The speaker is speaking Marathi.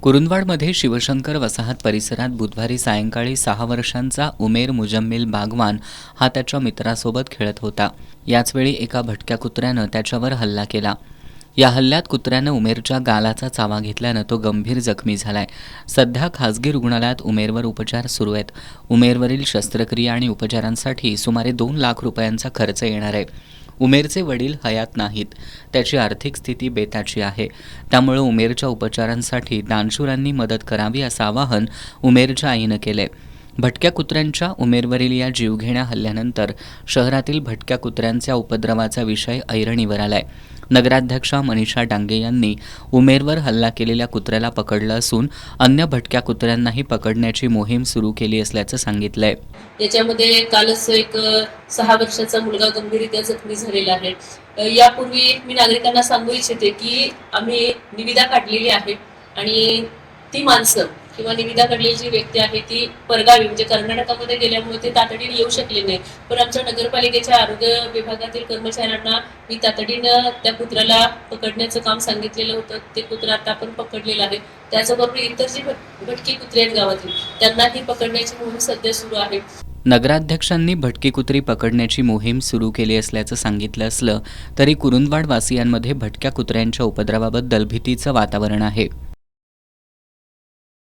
कुरुंदवाडमध्ये शिवशंकर वसाहत परिसरात बुधवारी सायंकाळी 6 वर्षांचा उमेर मुजम्मिल बागवान हा त्याच्या मित्रासोबत खेळत होता. याचवेळी एका भटक्या कुत्र्यानं त्याच्यावर हल्ला केला. या हल्ल्यात कुत्र्यानं उमेरच्या गालाचा चावा घेतल्यानं तो गंभीर जखमी झालाय. सध्या खासगी रुग्णालयात उमेरवर उपचार सुरू आहेत. उमेरवरील शस्त्रक्रिया आणि उपचारांसाठी सुमारे 2 लाख रुपयांचा खर्च येणार आहे. उमेरचे वडील हयात नाहीत. त्याची आर्थिक स्थिती बेताची आहे. त्यामुळे उमेरच्या उपचारांसाठी दानशूरांनी मदत करावी असं आवाहन उमेरच्या आईनं केलंय. भटक्या कुत्र्यांच्या उमेरवरील या जीवघेण्या हल्ल्यानंतर शहरातील भटक्या कुत्र्यांच्या उपद्रवाचा विषय ऐरणीवर आलाय. नगराध्यक्षा मनीषा डांगे यांनी उमेरवर हल्ला केलेल्या कुत्र्याला पकडलं असून अन्य भटक्या कुत्र्यांनाही पकडण्याची मोहीम सुरू केली असल्याचं सांगितलंय. याच्यामध्ये कालच एक 6 वर्षाचा मुलगा गंभीररित्या जखमी झालेला आहे. यापूर्वी मी नागरिकांना सांगू इच्छिते की आम्ही निविदा काढलेली आहे आणि ती माणसं किंवा निविदा काढलेली जी व्यक्ती आहे ती परगावी म्हणजे कर्नाटकामध्ये गेल्यामुळे ते तातडीने येऊ शकले नाही. पण आमच्या नगरपालिकेच्या आरोग्य विभागातील कर्मचाऱ्यांना मी तातडीनं त्या कुत्र्याला पकडण्याचं काम सांगितलेलं होतं. ते कुत्रा आता आपण पकडलेलं आहे. त्याचबरोबर इतर जी भटकी कुत्रे आहेत गावातील त्यांनाही पकडण्याची मोहीम सध्या सुरू आहे. नगराध्यक्षांनी भटकी कुत्री पकडण्याची मोहीम सुरू केली असल्याचं सांगितलं असलं तरी कुरुंदवाड वासियांमध्ये भटक्या कुत्र्यांच्या उपद्रवाबद्दल भीतीचं वातावरण आहे.